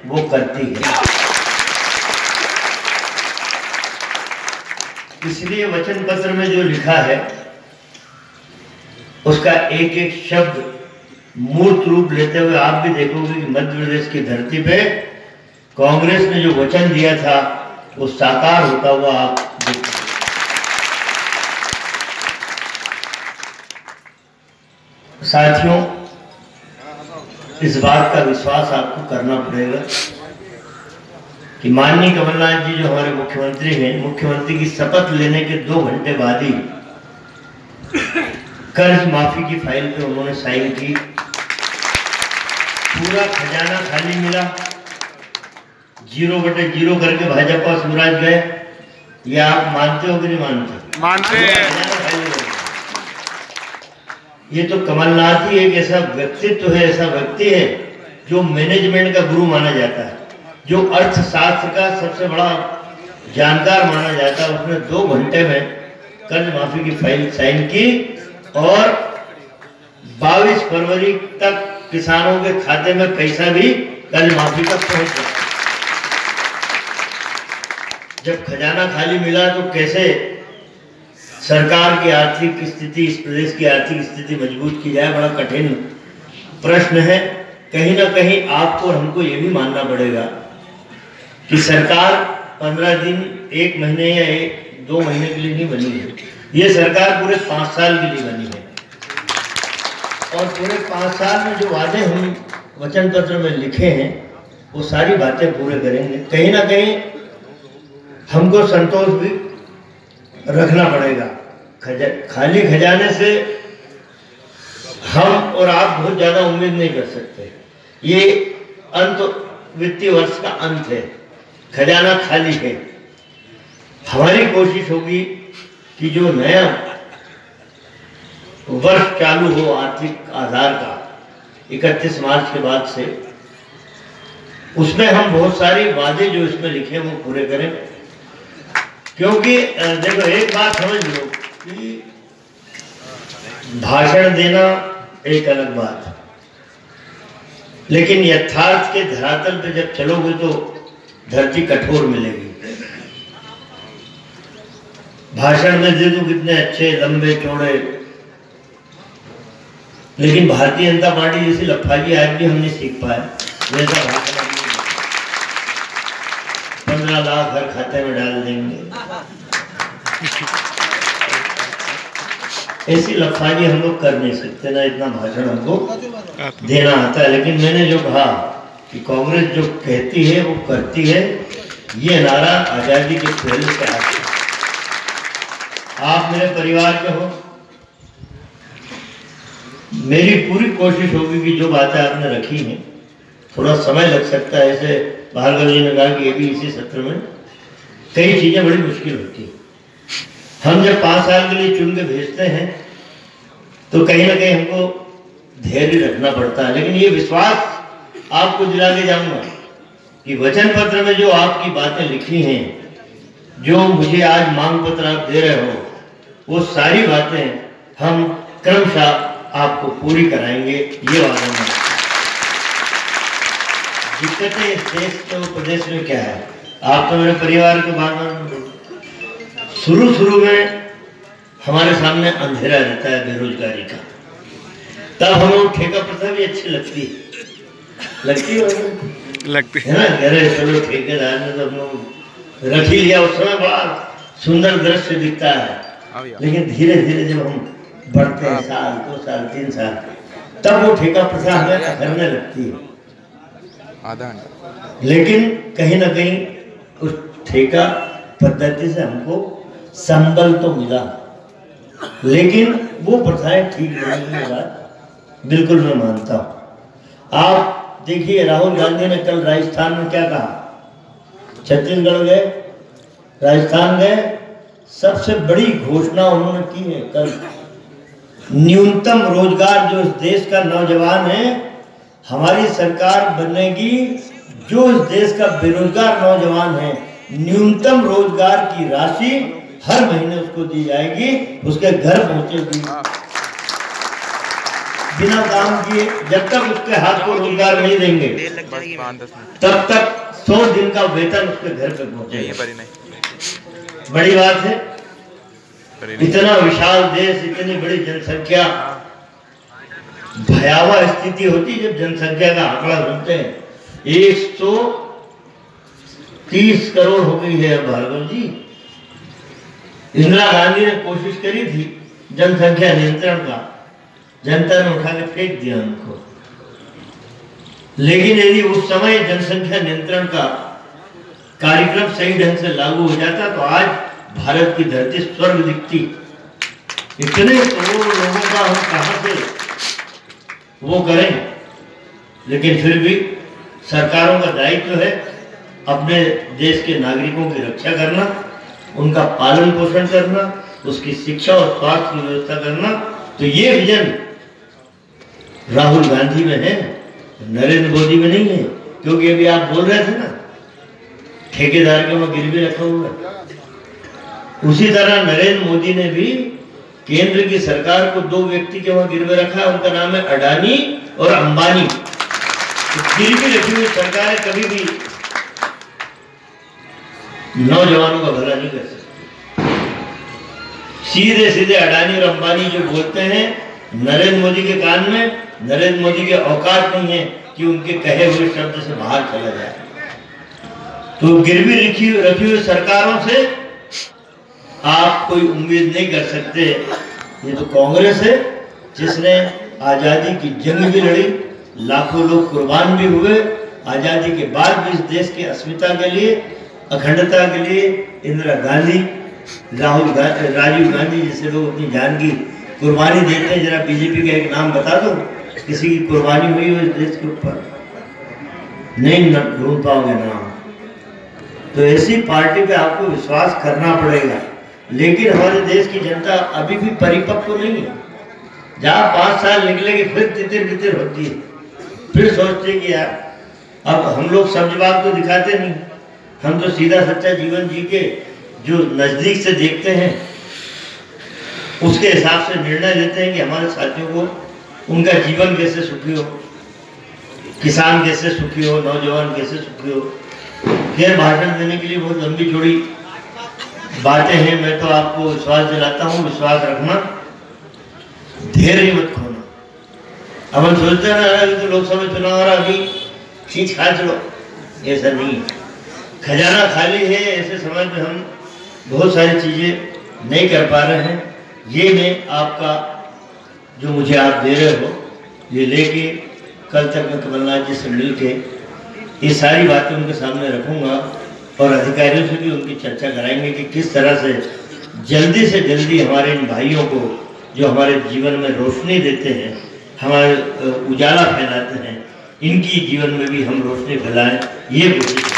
वो करती है। इसलिए वचन पत्र में जो लिखा है उसका एक एक शब्द मूर्त रूप लेते हुए आप भी देखोगे कि मध्य प्रदेश की धरती पे कांग्रेस ने जो वचन दिया था वो साकार होता हुआ आप देखोगे। साथियों, इस बात का विश्वास आपको करना पड़ेगा कि माननीय कमलनाथ जी जो हमारे मुख्यमंत्री हैं, मुख्यमंत्री की शपथ लेने के 2 घंटे बाद ही कर्ज माफी की फाइल पे उन्होंने साइन की। पूरा खजाना खाली मिला, 0/0 करके भाजपा सूरज गए। ये आप मानते हो कि नहीं मानते? मानते हैं। ये तो कमलनाथ ही एक ऐसा व्यक्तित्व है, ऐसा व्यक्ति है जो मैनेजमेंट का गुरु माना जाता है, जो अर्थशास्त्र का सबसे बड़ा जानकार माना जाता है। उसने 2 घंटे में कर्ज माफी की फाइल साइन की और 22 फरवरी तक किसानों के खाते में पैसा भी कर्ज माफी का पहुंच गया। जब खजाना खाली मिला तो कैसे सरकार की आर्थिक स्थिति, इस प्रदेश की आर्थिक स्थिति मजबूत की जाए, बड़ा कठिन प्रश्न है। कहीं ना कहीं आपको और हमको ये भी मानना पड़ेगा कि सरकार 15 दिन, 1 महीने या 2 महीने के लिए नहीं बनी है। ये सरकार पूरे 5 साल के लिए बनी है और पूरे 5 साल में जो वादे हम वचन पत्र में लिखे हैं वो सारी बातें पूरे करेंगे। कहीं ना कहीं हमको संतोष भी रखना पड़ेगा। खाली खजाने से हम और आप बहुत ज्यादा उम्मीद नहीं कर सकते। ये वित्तीय वर्ष का अंत है, खजाना खाली है। हमारी कोशिश होगी कि जो नया वर्ष चालू हो आर्थिक आधार का 31 मार्च के बाद से, उसमें हम बहुत सारे वादे जो इसमें लिखे हैं वो पूरे करें। क्योंकि देखो, एक बात समझ लो कि भाषण देना एक अलग बात है, लेकिन यथार्थ के धरातल पे जब चलोगे तो धरती कठोर मिलेगी। भाषण में दे दूं कितने अच्छे लंबे चौड़े, लेकिन भारतीय जनता पार्टी जैसी लफाजी आज भी हम नहीं सीख पाए वैसा भाषण। 15 लाख हर खाते में डाल देंगे, ऐसी लफाजी हम लोग कर नहीं सकते ना, इतना भाषण हमको देना आता है। लेकिन मैंने जो कहा कि कांग्रेस जो कहती है वो करती है, ये नारा आजादी के पहले से आता है। आप मेरे परिवार के हो, मेरी पूरी कोशिश होगी कि जो बातें आपने रखी हैं, थोड़ा समय लग सकता है, ऐसे भार्गव जी ने कहा कि ये भी इसी सत्र में कई चीजें बड़ी मुश्किल होती है। हम जब 5 साल के लिए चुन के भेजते हैं तो कहीं ना कहीं हमको धैर्य रखना पड़ता है। लेकिन ये विश्वास आपको दिला के जाऊंगा कि वचन पत्र में जो आपकी बातें लिखी हैं, जो मुझे आज मांग पत्र आप दे रहे हो, वो सारी बातें हम क्रमशः आपको पूरी कराएंगे, ये वादा है। दिक्कतें इस देश के और प्रदेश में क्या है, आप तो मेरे परिवार के बारे शुरू में हमारे सामने अंधेरा रहता है बेरोजगारी का, तब हमें ठेका प्रथा भी अच्छी लगती है ना। अरे चलो ठेकेदार ने तो हम लोग रख ही लिया, उस समय बड़ा सुंदर दृश्य दिखता है। लेकिन धीरे धीरे जब हम बढ़ते हैं, 1 2 साल 3 साल, तब वो ठेका प्रथा हमें अखरने लगती है। लेकिन कहीं ना कहीं उस ठेका पद्धति से हमको संबल तो मिला, लेकिन वो प्रथाएं ठीक नहीं है, बात बिल्कुल मैं मानता हूं। आप देखिए, राहुल गांधी ने कल राजस्थान में क्या कहा, छत्तीसगढ़ गए, राजस्थान गए, सबसे बड़ी घोषणा उन्होंने की है कल, न्यूनतम रोजगार जो इस देश का नौजवान है, हमारी सरकार बनेगी जो इस देश का बेरोजगार नौजवान है, न्यूनतम रोजगार की राशि हर महीने उसको दी जाएगी, उसके घर पहुंचेगी। बिना काम किए, जब तक उसके हाथ को रोजगार नहीं देंगे तब तक 100 दिन का वेतन उसके घर पे पहुंचेगा। बड़ी बात है, इतना विशाल देश, इतनी बड़ी जनसंख्या, भयावह स्थिति होती जब जनसंख्या का आंकड़ा सुनते हैं 130 करोड़ हो गई है भार्गव जी। इंदिरा गांधी ने कोशिश करी थी जनसंख्या नियंत्रण का, जनता ने उठा के फेंक दिया उनको। लेकिन यदि उस समय जनसंख्या नियंत्रण का कार्यक्रम सही ढंग से लागू हो जाता तो आज भारत की धरती स्वर्ग दिखती। इतने करोड़ लोगों का हम कहां से वो करें, लेकिन फिर भी सरकारों का दायित्व है अपने देश के नागरिकों की रक्षा करना, उनका पालन पोषण करना, उसकी शिक्षा और स्वास्थ्य की व्यवस्था करना। तो ये विजन राहुल गांधी में है, नरेंद्र मोदी में नहीं है। क्योंकि अभी आप बोल रहे थे ना, ठेकेदार के वहां गिरवी रखा हुआ है। उसी तरह नरेंद्र मोदी ने भी केंद्र की सरकार को 2 व्यक्ति के वहां गिरवे रखा है, उनका नाम है अडानी और अंबानी। तो गिरवी रखी हुई सरकारें कभी भी नौजवानों का भला नहीं कर सकती। सीधे सीधे अडानी और अंबानी जो बोलते हैं नरेंद्र मोदी के कान में, नरेंद्र मोदी के औकात नहीं है कि उनके कहे हुए शब्द से बाहर चला जाए। तो गिरवी रखी हुई सरकारों से आप कोई उम्मीद नहीं कर सकते। ये तो कांग्रेस है जिसने आजादी की जंग भी लड़ी, लाखों लोग कुर्बान भी हुए। आजादी के बाद भी इस देश की अस्मिता के लिए, अखंडता के लिए इंदिरा गांधी, राजीव गांधी जैसे लोग अपनी जान की कुर्बानी देते हैं। जरा बीजेपी का एक नाम बता दो, किसी की कुर्बानी हुई हो इस देश के ऊपर, नहीं ढूंढ पाओगे नाम। तो ऐसी पार्टी पे आपको विश्वास करना पड़ेगा। लेकिन हमारे देश की जनता अभी भी परिपक्व नहीं है। जहाँ 5 साल निकलेगी फिर तितिर बितिर होती है, फिर सोचते कि यार अब हम लोग सब जवाब तो दिखाते नहीं, हम तो सीधा सच्चा जीवन जी के जो नजदीक से देखते हैं उसके हिसाब से निर्णय लेते हैं कि हमारे साथियों को उनका जीवन कैसे सुखी हो, किसान कैसे सुखी हो, नौजवान कैसे सुखी हो। फिर भाषण देने के लिए बहुत लंबी चौड़ी बातें हैं। मैं तो आपको विश्वास दिलाता हूँ, विश्वास रखना, धैर्य मत खोना। अब हम सोचते हैं ना तो लोकसभा चुनाव आ रहा, अभी खींच खा चलो, ऐसा नहीं। खजाना खाली है, ऐसे समय में हम बहुत सारी चीजें नहीं कर पा रहे हैं। ये मैं आपका जो मुझे आप दे रहे हो ये लेके कल तक मैं कमलनाथ जी से मिल के ये सारी बातें उनके सामने रखूंगा और अधिकारियों से भी उनकी चर्चा कराएंगे कि किस तरह से जल्दी हमारे इन भाइयों को जो हमारे जीवन में रोशनी देते हैं, हमारे उजाला फैलाते हैं, इनकी जीवन में भी हम रोशनी फैलाएं, ये कोशिश